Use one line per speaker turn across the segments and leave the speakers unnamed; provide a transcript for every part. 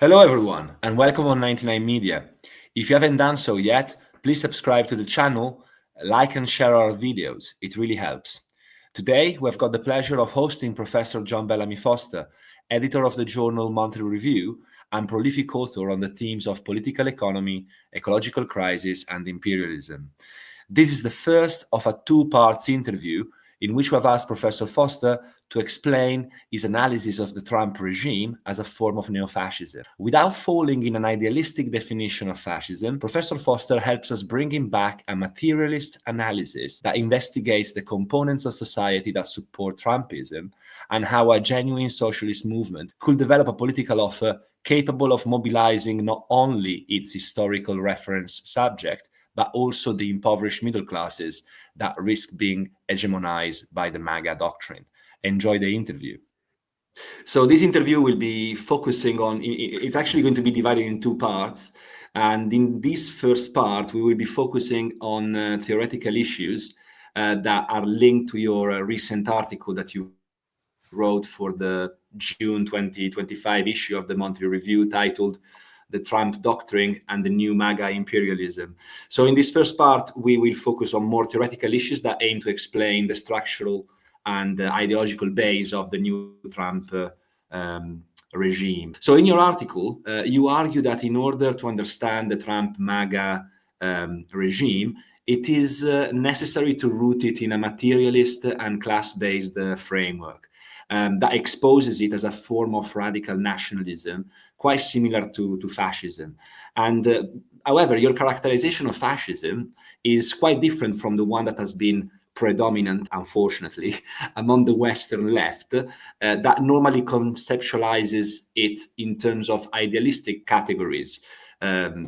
Hello everyone and welcome on 99 Media. If you haven't done so yet, please subscribe to the channel, like and share our videos. It really helps. Today, we've got the pleasure of hosting Professor John Bellamy Foster, editor of the journal Monthly Review and prolific author on the themes of political economy, ecological crisis and imperialism. This is the first of a two-part interview in which we have asked Professor Foster to explain his analysis of the Trump regime as a form of neofascism. Without falling in an idealistic definition of fascism, Professor Foster helps us bring him back a materialist analysis that investigates the components of society that support Trumpism and how a genuine socialist movement could develop a political offer capable of mobilizing not only its historical reference subject, but also the impoverished middle classes that risk being hegemonized by the MAGA doctrine. Enjoy the interview. So this interview will be focusing on, it's actually going to be divided in two parts. And in this first part, we will be focusing on theoretical issues that are linked to your recent article that you wrote for the June 2025 issue of the Monthly Review titled The Trump Doctrine and the New MAGA Imperialism. So in this first part, we will focus on more theoretical issues that aim to explain the structural and ideological base of the new Trump regime. So in your article, you argue that in order to understand the Trump MAGA regime, it is necessary to root it in a materialist and class-based framework that exposes it as a form of radical nationalism, quite similar to fascism. And however, your characterization of fascism is quite different from the one that has been predominant, unfortunately, among the Western left, that normally conceptualizes it in terms of idealistic categories,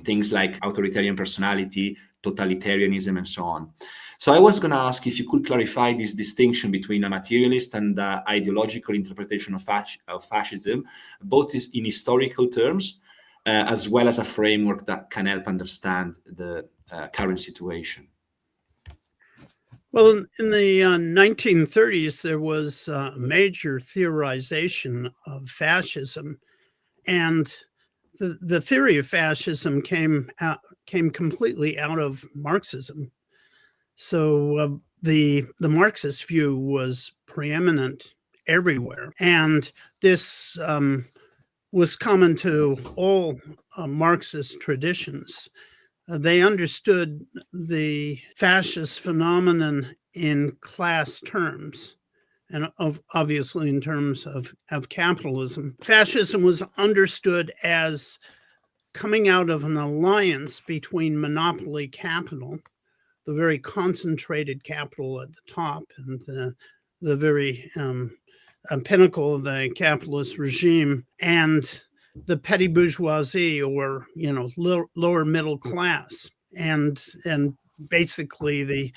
things like authoritarian personality, totalitarianism, and so on. So I was going to ask if you could clarify this distinction between a materialist and ideological interpretation of fascism, both in historical terms, as well as a framework that can help understand the current situation.
Well, in the 1930s, there was a major theorization of fascism, and the theory of fascism came completely out of Marxism. So the Marxist view was preeminent everywhere, and this was common to all Marxist traditions. They understood the fascist phenomenon in class terms, and obviously in terms of capitalism. Fascism was understood as coming out of an alliance between monopoly capital, the very concentrated capital at the top, and the very pinnacle of the capitalist regime, and the petty bourgeoisie, or lower middle class, and basically the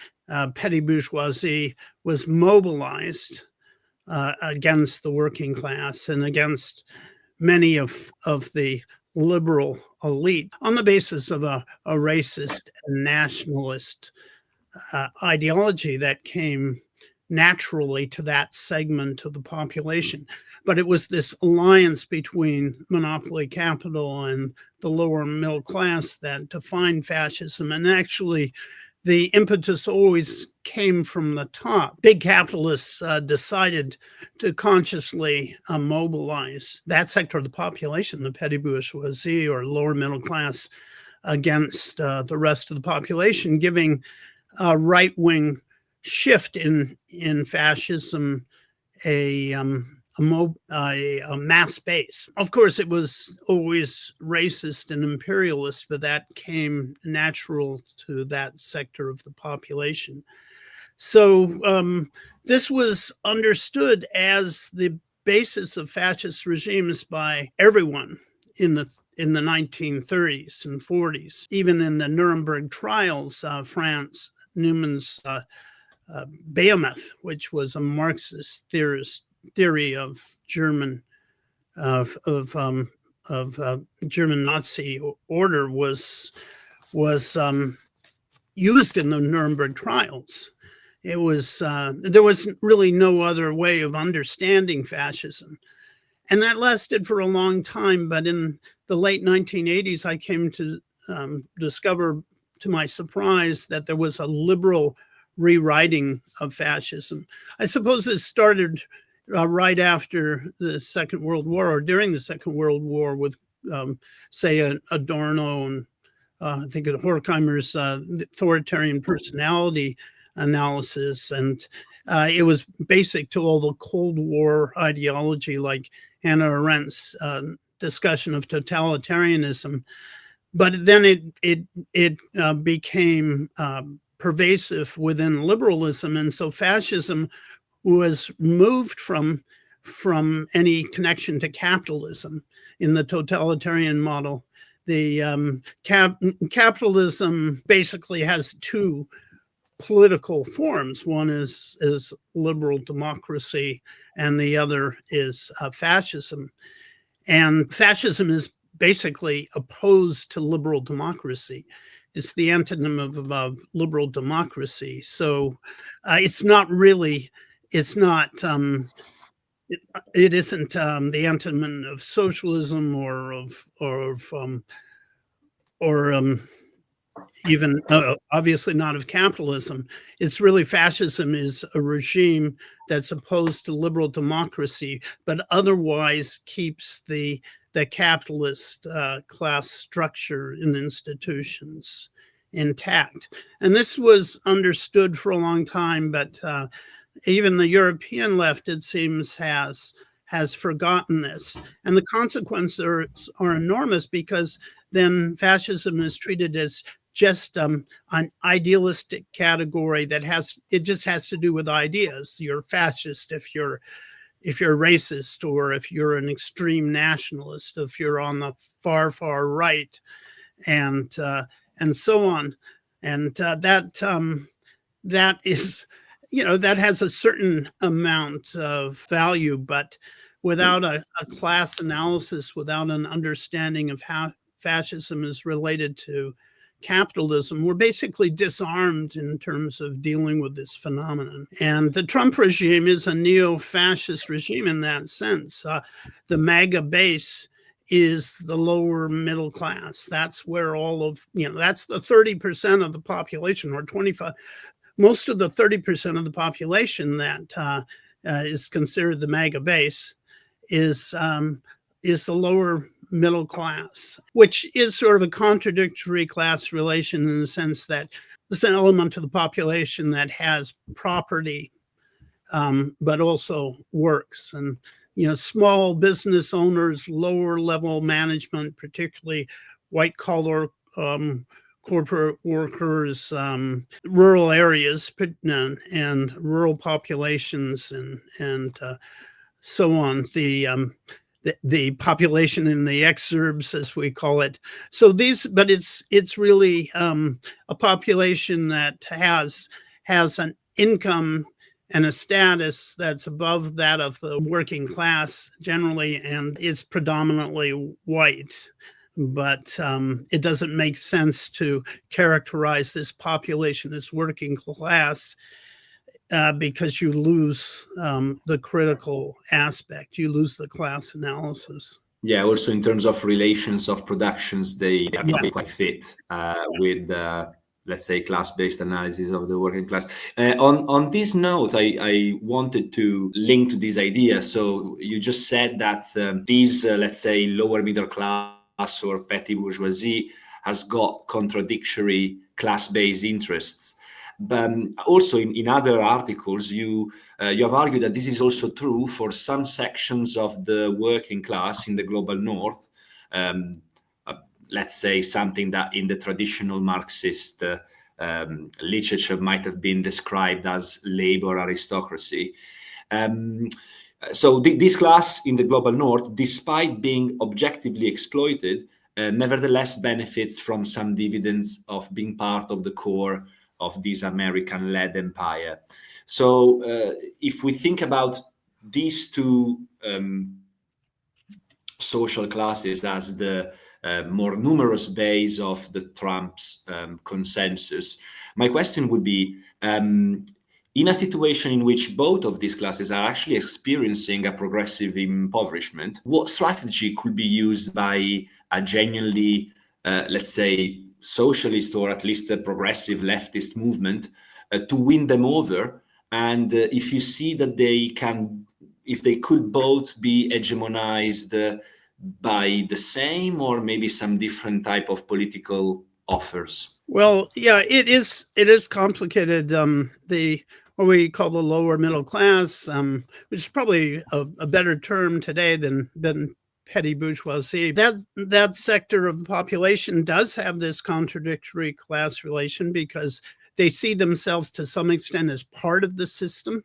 petty bourgeoisie was mobilized against the working class and against many of the liberal elite on the basis of a racist and nationalist ideology that came naturally to that segment of the population. But it was this alliance between monopoly capital and the lower middle class that defined fascism. And actually, the impetus always came from the top. Big capitalists decided to consciously mobilize that sector of the population, the petty bourgeoisie or lower middle class, against the rest of the population, giving a right-wing shift in fascism a mass base. Of course, it was always racist and imperialist, but that came natural to that sector of the population. So this was understood as the basis of fascist regimes by everyone in the 1930s and 40s. Even in the Nuremberg trials, Franz Neumann's Behemoth, which was a Marxist theory of German German Nazi order, was used in the Nuremberg trials. It was there was really no other way of understanding fascism, And that lasted for a long time. But in the late 1980s, I came to discover, to my surprise, that there was a liberal rewriting of fascism. I suppose it started right after the Second World War, or during the Second World War, with, say, Adorno and I think of Horkheimer's authoritarian personality analysis. And it was basic to all the Cold War ideology, like Hannah Arendt's discussion of totalitarianism. But then it became pervasive within liberalism, and so fascism was moved from any connection to capitalism in the totalitarian model. The capitalism basically has two political forms. One is liberal democracy, and the other is fascism. And fascism is basically opposed to liberal democracy. It's the antonym of liberal democracy. So it's not really, it's not, it isn't the antonym of socialism or even obviously not of capitalism. It's really, fascism is a regime that's opposed to liberal democracy, but otherwise keeps the capitalist class structure in institutions intact. And this was understood for a long time, but even the European left, it seems, has forgotten this. And the consequences are enormous, because then fascism is treated as just an idealistic category that just has to do with ideas. You're fascist if you're racist, or if you're an extreme nationalist, if you're on the far right, and so on. And that is, that has a certain amount of value, but without a class analysis, without an understanding of how fascism is related to capitalism, we're basically disarmed in terms of dealing with this phenomenon. And the Trump regime is a neo-fascist regime in that sense. The MAGA base is the lower middle class. That's where that's the 30% of the population, or 25. Most of the 30% of the population that is considered the MAGA base is the lower middle class, which is sort of a contradictory class relation, in the sense that there's an element of the population that has property, but also works. And, small business owners, lower level management, particularly white collar corporate workers, rural areas, and rural populations, and so on. The population in the exurbs, as we call it. So but it's really a population that has an income and a status that's above that of the working class generally, and it's predominantly white. But it doesn't make sense to characterize this population as working class, because you lose the critical aspect, you lose the class analysis.
Yeah, also in terms of relations of productions, they are probably quite fit with, let's say, class-based analysis of the working class. On this note, I wanted to link to this idea. So you just said that these, let's say, lower middle class or petty bourgeoisie has got contradictory class-based interests. But also in other articles, you have argued that this is also true for some sections of the working class in the global north. Let's say something that in the traditional Marxist literature might have been described as labor aristocracy. So this class in the global north, despite being objectively exploited, nevertheless benefits from some dividends of being part of the core of this American-led empire. So if we think about these two social classes as the more numerous base of the Trump's consensus, my question would be, In a situation in which both of these classes are actually experiencing a progressive impoverishment, what strategy could be used by a genuinely, let's say, socialist or at least a progressive leftist movement to win them over? And if you see that if they could both be hegemonized by the same or maybe some different type of political offers?
Well, yeah, it is complicated. The what we call the lower middle class, which is probably a better term today than petty bourgeoisie. That sector of the population does have this contradictory class relation because they see themselves to some extent as part of the system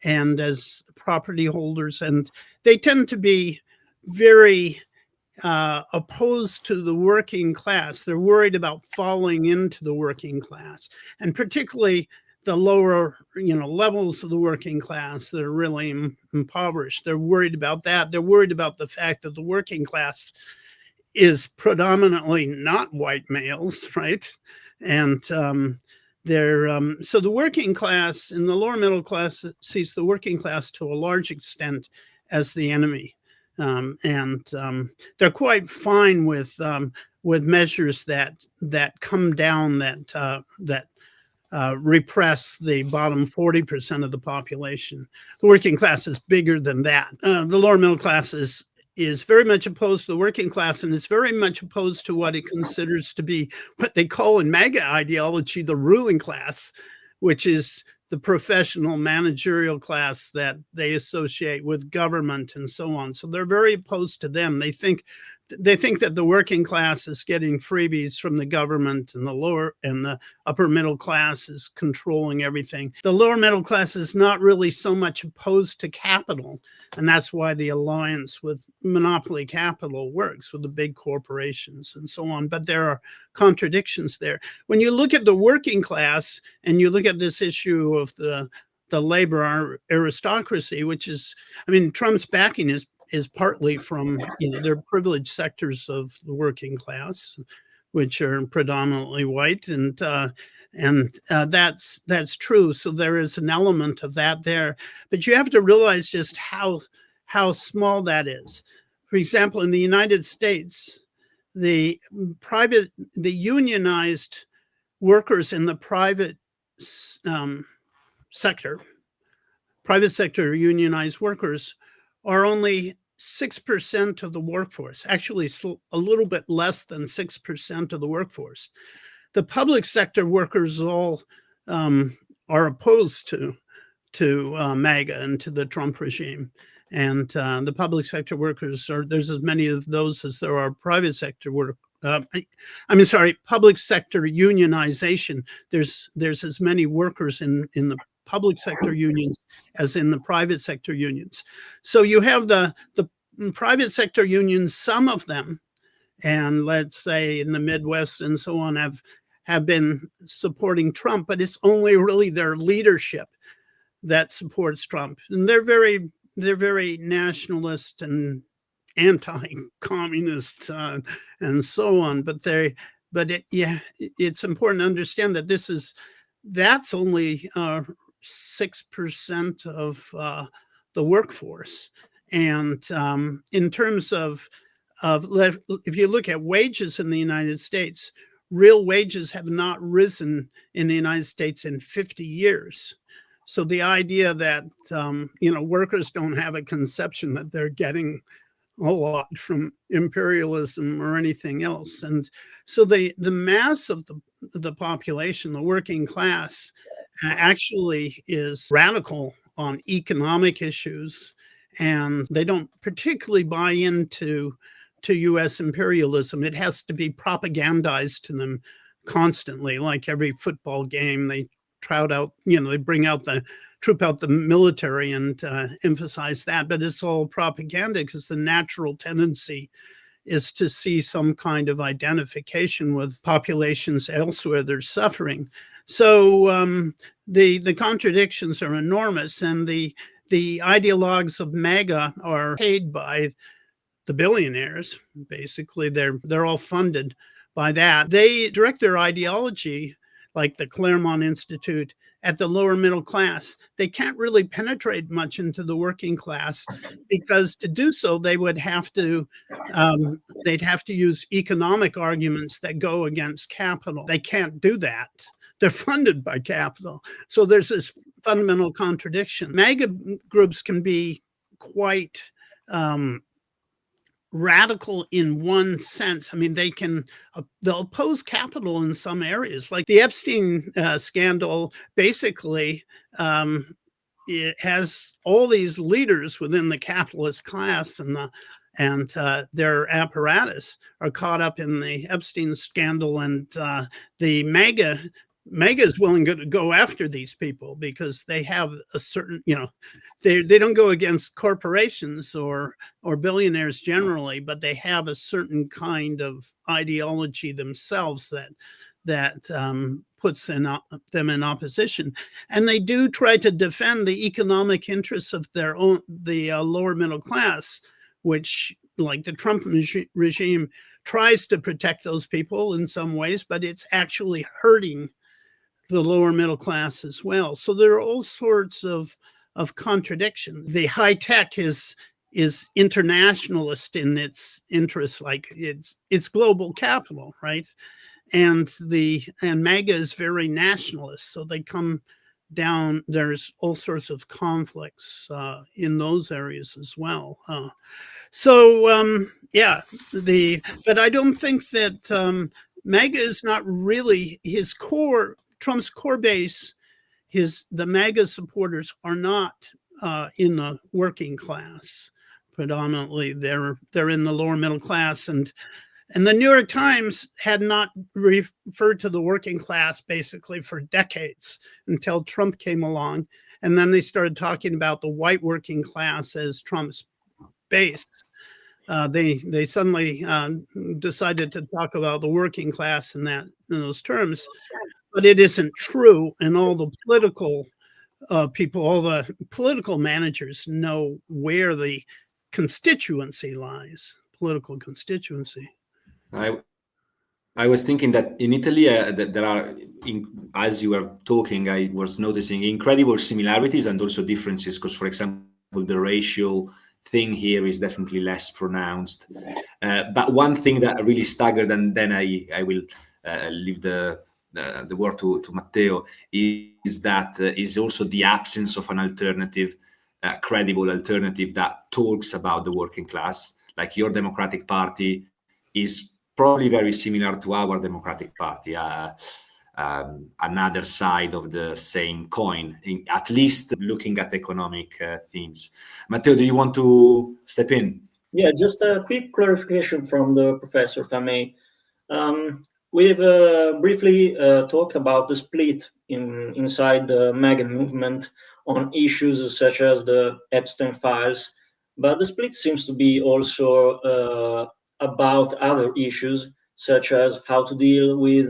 and as property holders, and they tend to be very opposed to the working class. They're worried about falling into the working class, and particularly the lower, levels of the working class that are really impoverished. They're worried about that. They're worried about the fact that the working class is predominantly not white males, right? And so the working class and the lower middle class sees the working class to a large extent as the enemy. They're quite fine with measures that come down, that repress the bottom 40% of the population. The working class is bigger than that. The lower middle class is very much opposed to the working class, and it's very much opposed to what it considers to be what they call in MAGA ideology the ruling class, which is the professional managerial class that they associate with government and so on. So they're very opposed to them. They think that the working class is getting freebies from the government, and the lower and the upper middle class is controlling everything. The lower middle class is not really so much opposed to capital, and that's why the alliance with monopoly capital works with the big corporations and so on. But there are contradictions there. When you look at the working class and you look at this issue of the labor aristocracy, which is, Trump's backing is partly from their privileged sectors of the working class, which are predominantly white, and that's true. So there is an element of that there, but you have to realize just how small that is. For example, in the United States, the unionized workers in the private sector unionized workers are only 6% of the workforce, actually a little bit less than 6% of the workforce. The public sector workers all are opposed to MAGA and to the Trump regime. And the public sector workers there's as many of those as there are private sector public sector unionization. There's as many workers in the public sector unions as in the private sector unions. So you have the private sector unions, some of them, and let's say in the Midwest and so on, have been supporting Trump, but it's only really their leadership that supports Trump. And they're very nationalist and anti-communist and so on. It's important to understand that that's only 6% of the workforce. And in terms of if you look at wages in the United States, real wages have not risen in the United States in 50 years. So the idea that workers don't have a conception that they're getting a lot from imperialism or anything else, and so the mass of the population, the working class, actually is radical on economic issues, and they don't particularly buy into U.S. imperialism. It has to be propagandized to them constantly, like every football game. They trout out, they bring out troop out the military and emphasize that, but it's all propaganda because the natural tendency is to see some kind of identification with populations elsewhere that are suffering. So the contradictions are enormous, and the ideologues of MAGA are paid by the billionaires. Basically, they're all funded by that. They direct their ideology, like the Claremont Institute, at the lower middle class. They can't really penetrate much into the working class, because to do so, they would have to they'd have to use economic arguments that go against capital. They can't do that. They're funded by capital. So there's this fundamental contradiction. MAGA groups can be quite radical in one sense. I mean, they'll oppose capital in some areas. Like the Epstein scandal, basically, it has all these leaders within the capitalist class and their apparatus are caught up in the Epstein scandal, and the MAGA is willing to go after these people because they have a certain, they don't go against corporations or billionaires generally, but they have a certain kind of ideology themselves that puts them in opposition. And they do try to defend the economic interests of the lower middle class, which, like the Trump regime, tries to protect those people in some ways, but it's actually hurting the lower middle class as well. So there are all sorts of contradictions. The high tech is internationalist in its interests, like it's global capital, right? And MAGA is very nationalist. So they come down. There's all sorts of conflicts in those areas as well. But I don't think that MAGA is not really his core. Trump's core base, the MAGA supporters are not in the working class. Predominantly, they're in the lower middle class, and the New York Times had not referred to the working class basically for decades until Trump came along, and then they started talking about the white working class as Trump's base. They suddenly decided to talk about the working class in those terms. But it isn't true, and all the political people, all the political managers know where the constituency lies, political constituency.
I was thinking that in Italy, that there are, as you were talking, I was noticing incredible similarities and also differences, because, for example, the racial thing here is definitely less pronounced. But one thing that really staggered, and then I will leave the word to Matteo, is that is also the absence of an alternative, credible alternative that talks about the working class. Like your Democratic Party is probably very similar to our Democratic Party, another side of the same coin, at least looking at economic themes. Matteo, do you want to step in?
Yeah, just a quick clarification from the professor, if I may. We've briefly talked about the split inside the MAGA movement on issues such as the Epstein files, but the split seems to be also about other issues, such as how to deal with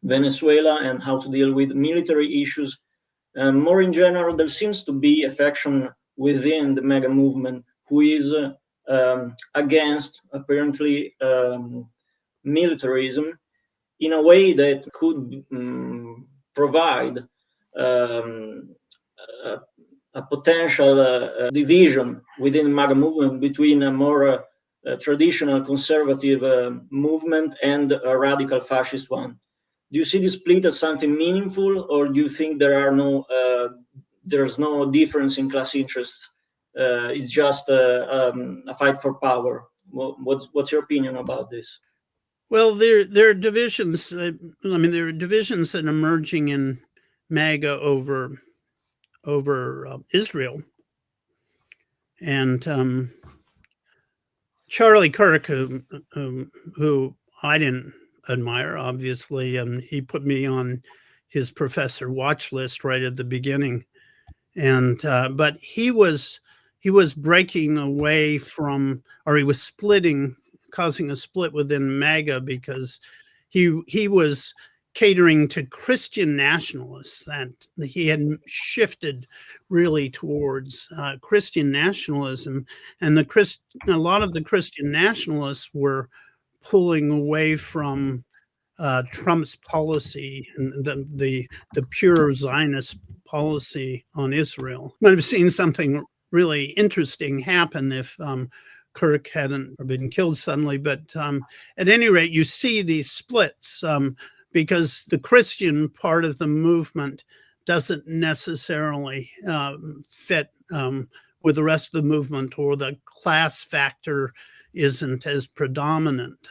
Venezuela and how to deal with military issues. More in general, there seems to be a faction within the MAGA movement who is against, apparently, militarism, in a way that could provide a potential division within the MAGA movement between a more traditional conservative movement and a radical fascist one. Do you see this split as something meaningful, or do you think there's no difference in class interests? It's just a fight for power. What's your opinion about this?
Well, there are divisions. There are divisions that are emerging in MAGA over Israel, and Charlie Kirk, who I didn't admire, obviously, he put me on his professor watch list right at the beginning, and but he was breaking away from, or he was splitting, causing a split within MAGA, because he was catering to Christian nationalists, that he had shifted really towards Christian nationalism, and a lot of the Christian nationalists were pulling away from Trump's policy and the pure Zionist policy on Israel. Might have seen something really interesting happen if Kirk hadn't been killed suddenly. But at any rate, you see these splits because the Christian part of the movement doesn't necessarily fit with the rest of the movement, or the class factor isn't as predominant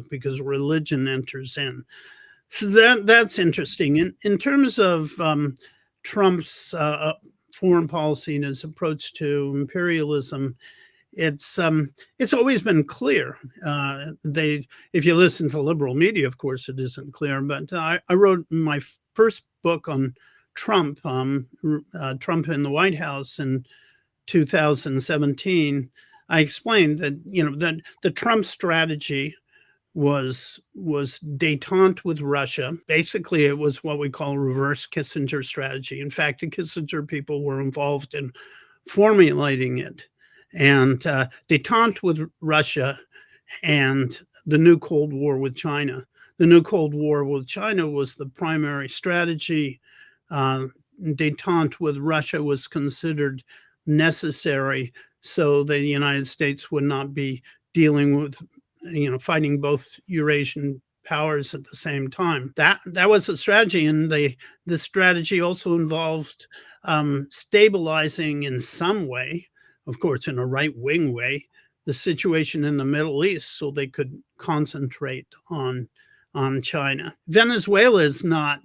because religion enters in. So that's interesting. In terms of Trump's foreign policy and his approach to imperialism, it's always been clear. If you listen to liberal media, of course, it isn't clear. But I wrote my first book on Trump, Trump in the White House in 2017. I explained that that the Trump strategy was détente with Russia. Basically, it was what we call reverse Kissinger strategy. In fact, the Kissinger people were involved in formulating it. And détente with Russia and the new Cold War with China. The new Cold War with China was the primary strategy. Détente with Russia was considered necessary so the United States would not be dealing with, fighting both Eurasian powers at the same time. That was the strategy, and the strategy also involved stabilizing in some way, of course, in a right-wing way, the situation in the Middle East so they could concentrate on China. Venezuela is not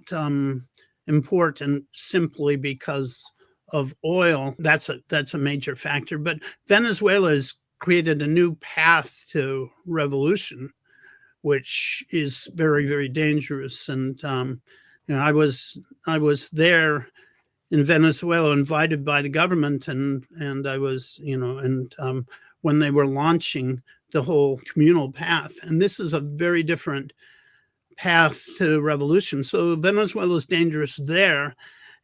important simply because of oil. That's a major factor. But Venezuela has created a new path to revolution, which is very, very dangerous. And I was there in Venezuela, invited by the government, and I was, when they were launching the whole communal path. And this is a very different path to revolution. So Venezuela is dangerous there.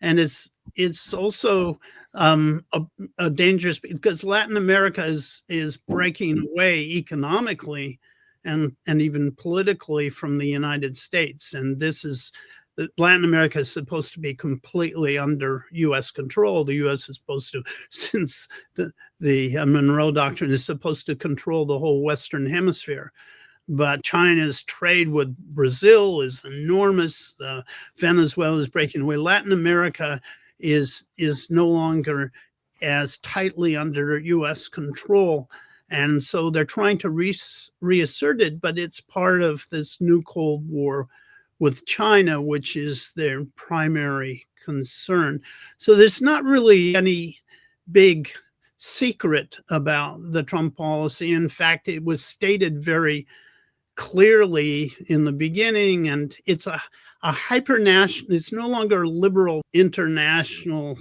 And it's also a dangerous, because Latin America is breaking away economically and even politically from the United States. And Latin America is supposed to be completely under U.S. control. The U.S. is supposed to, since the Monroe Doctrine, is supposed to control the whole Western Hemisphere. But China's trade with Brazil is enormous. Venezuela is breaking away. Latin America is no longer as tightly under U.S. control. And so they're trying to reassert it, but it's part of this new Cold War with China, which is their primary concern. So there's not really any big secret about the Trump policy. In fact, it was stated very clearly in the beginning, and it's a hyper-national, it's no longer liberal international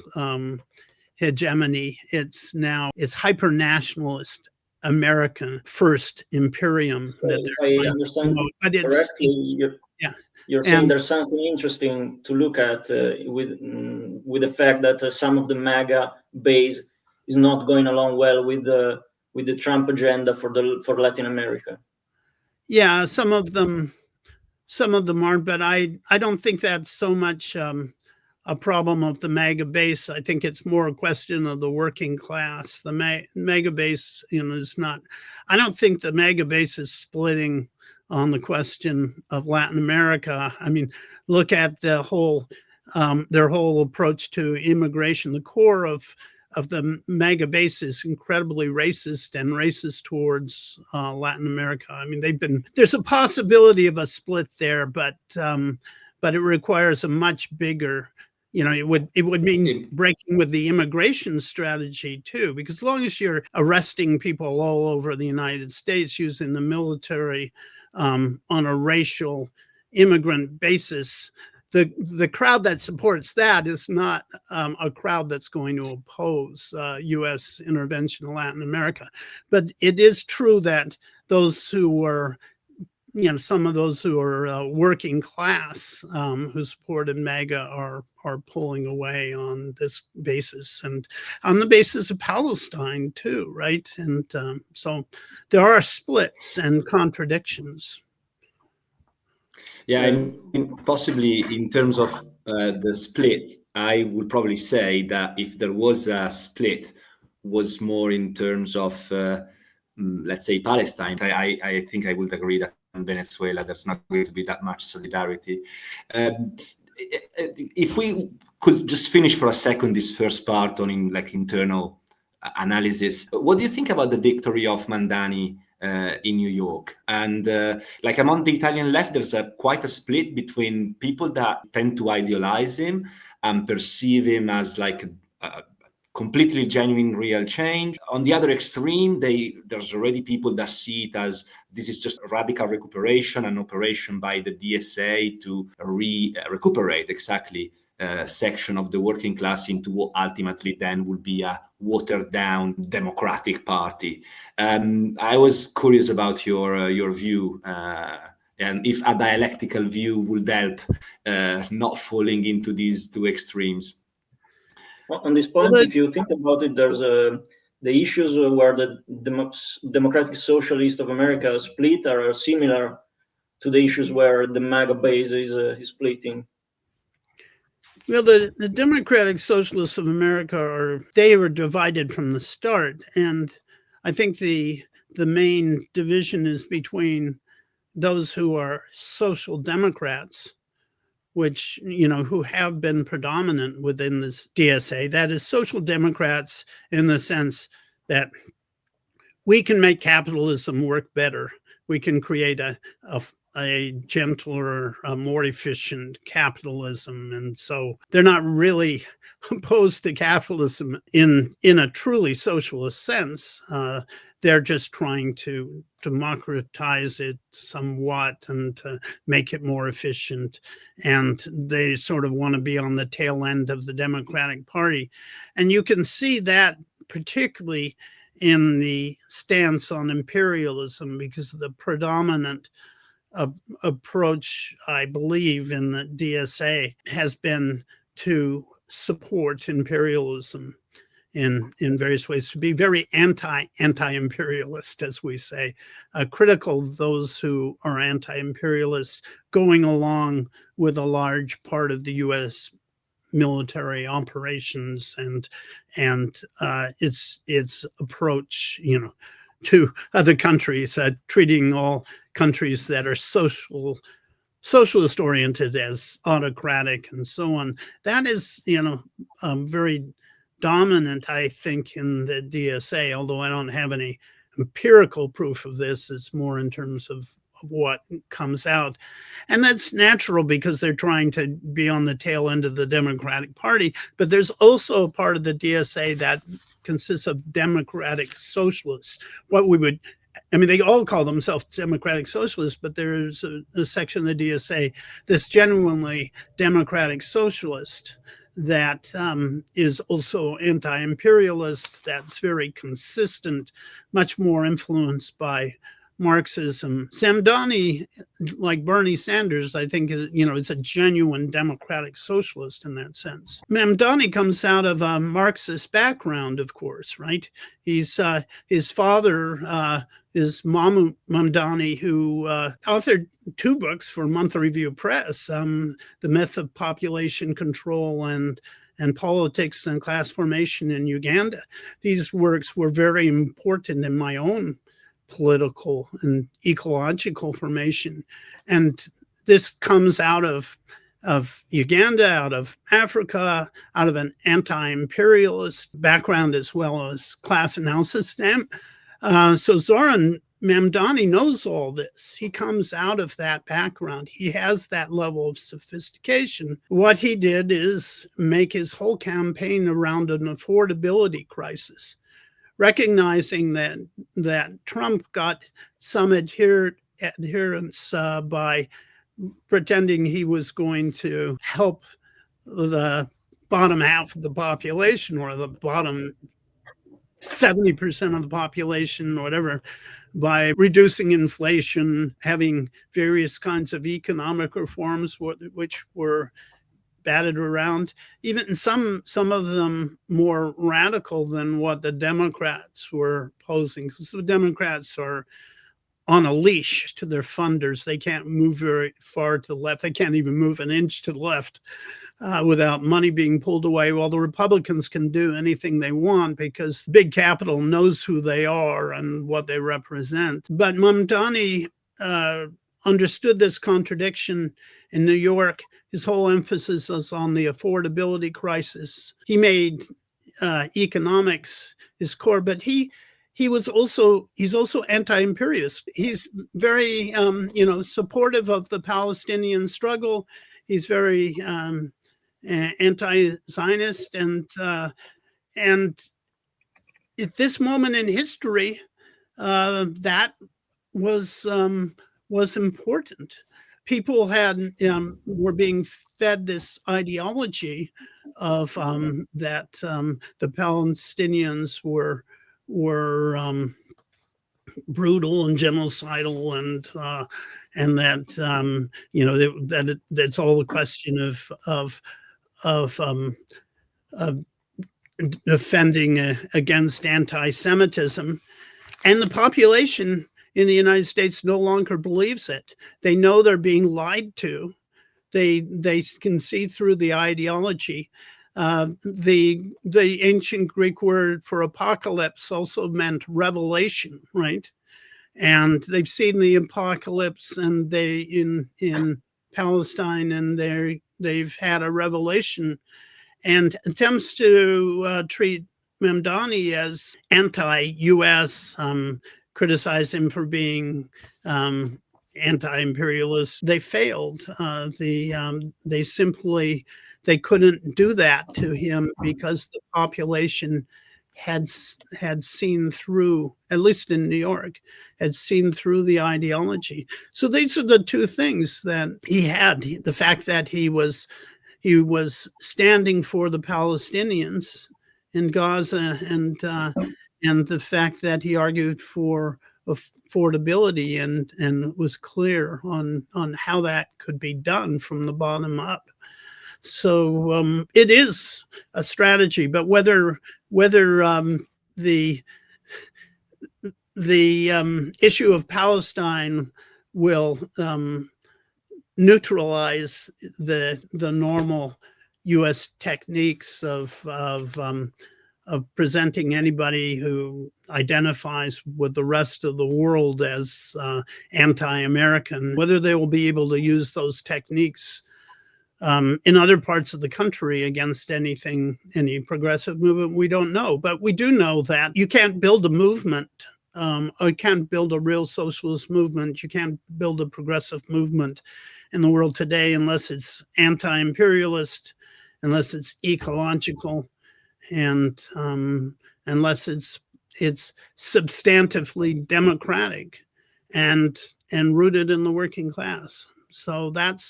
hegemony. It's hyper-nationalist American first imperium.
If I understand correctly, you're saying there's something interesting to look at with the fact that some of the MAGA base is not going along well with the Trump agenda for Latin America.
Yeah, some of them aren't, but I don't think that's so much a problem of the MAGA base. I think it's more a question of the working class. The MAGA base, is not. I don't think the MAGA base is splitting on the question of Latin America. I mean, look at their whole approach to immigration. The core of the MAGA base is incredibly racist and racist towards Latin America. I mean, there's a possibility of a split there, but it requires a much bigger, it would mean breaking with the immigration strategy too, because as long as you're arresting people all over the United States using the military on a racial immigrant basis, the crowd that supports that is not a crowd that's going to oppose U.S. intervention in Latin America. But it is true that those who are, some of those who are working class who supported MAGA are pulling away on this basis, and on the basis of Palestine too, right? And so there are splits and contradictions.
Yeah, I mean, possibly in terms of the split, I would probably say that if there was a split, was more in terms of, let's say, Palestine. I think I would agree that in Venezuela, there's not going to be that much solidarity. If we could just finish for a second this first part on internal analysis, what do you think about the victory of Mandani in New York? And among the Italian left, there's quite a split between people that tend to idealize him and perceive him as like a completely genuine real change. On the other extreme, there's already people that see it as this is just a radical recuperation, an operation by the DSA to recuperate exactly section of the working class into what ultimately then would be a watered down democratic party. I was curious about your view, and if a dialectical view would help not falling into these two extremes.
On this point, if you think about it, there's the issues where the Democratic Socialist of America split are similar to the issues where the MAGA base is splitting.
Well, the Democratic Socialists of America they were divided from the start, and I think the main division is between those who are social democrats, which, who have been predominant within this DSA. That is, social democrats in the sense that we can make capitalism work better. We can create a gentler, more efficient capitalism. And so they're not really opposed to capitalism in a truly socialist sense. They're just trying to democratize it somewhat and to make it more efficient. And they sort of want to be on the tail end of the Democratic Party. And you can see that particularly in the stance on imperialism, because the predominant approach, I believe, in the DSA has been to support imperialism in various ways, to be very anti-imperialist, as we say, critical of those who are anti-imperialist, going along with a large part of the U.S. military operations and its approach, to other countries, treating all countries that are socialist oriented as autocratic and so on. That is, very dominant, I think, in the DSA, although I don't have any empirical proof of this. It's more in terms of what comes out. And that's natural because they're trying to be on the tail end of the Democratic Party. But there's also a part of the DSA that consists of democratic socialists. They all call themselves democratic socialists, but there's a section of the DSA that's genuinely democratic socialist that is also anti-imperialist, that's very consistent, much more influenced by Marxism. Mamdani, like Bernie Sanders, I think, is a genuine democratic socialist in that sense. Mamdani comes out of a Marxist background, of course, right? His father is Mahmoud Mamdani, who authored 2 books for Monthly Review Press, The Myth of Population Control and Politics and Class Formation in Uganda. These works were very important in my own political and ecological formation. And this comes out of Uganda, out of Africa, out of an anti-imperialist background as well as class analysis. So Zoran Mamdani knows all this. He comes out of that background. He has that level of sophistication. What he did is make his whole campaign around an affordability crisis, recognizing that Trump got some adherence by pretending he was going to help the bottom half of the population, or the bottom 70% of the population, or whatever, by reducing inflation, having various kinds of economic reforms, which were batted around, even some of them more radical than what the Democrats were posing, because the Democrats are on a leash to their funders. They can't move very far to the left. They can't even move an inch to the left without money being pulled away. While the Republicans can do anything they want because big capital knows who they are and what they represent. But Mamdani understood this contradiction in New York. His whole emphasis was on the affordability crisis. He made economics his core, but he's also anti-imperialist. He's very supportive of the Palestinian struggle. He's very anti-Zionist, and at this moment in history, that was important. People were being fed this ideology of that the Palestinians were brutal and genocidal, and that that's all a question of defending against anti-Semitism, and the population in the United States no longer believes it. They know they're being lied to. They can see through the ideology. The ancient Greek word for apocalypse also meant revelation, right? And they've seen the apocalypse, and in Palestine, and they've had a revelation, and attempts to treat Mamdani as anti-US, criticize him for being anti-imperialist. They failed. They couldn't do that to him because the population had seen through, at least in New York, had seen through the ideology. So these are the two things that he had: the fact that he was standing for the Palestinians in Gaza, and the fact that he argued for affordability and was clear on how that could be done from the bottom up. So it is a strategy, but whether the issue of Palestine will neutralize the normal U.S. techniques of presenting anybody who identifies with the rest of the world as anti-American, whether they will be able to use those techniques in other parts of the country against any progressive movement, we don't know. But we do know that you can't build a movement, or you can't build a real socialist movement, you can't build a progressive movement in the world today unless it's anti-imperialist, unless it's ecological, and unless it's substantively democratic and rooted in the working class. So that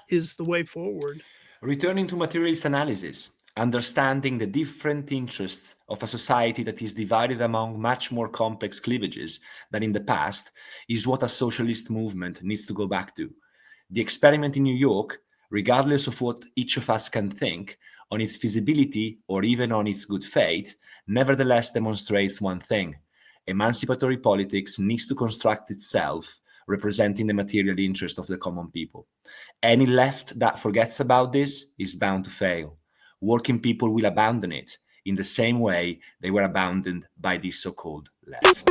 is the way forward.
Returning to materialist analysis, understanding the different interests of a society that is divided among much more complex cleavages than in the past is what a socialist movement needs to go back to. The experiment in New York, regardless of what each of us can think on its feasibility or even on its good faith, nevertheless demonstrates one thing: emancipatory politics needs to construct itself representing the material interest of the common people. Any left that forgets about this is bound to fail. Working people will abandon it in the same way they were abandoned by this so-called left.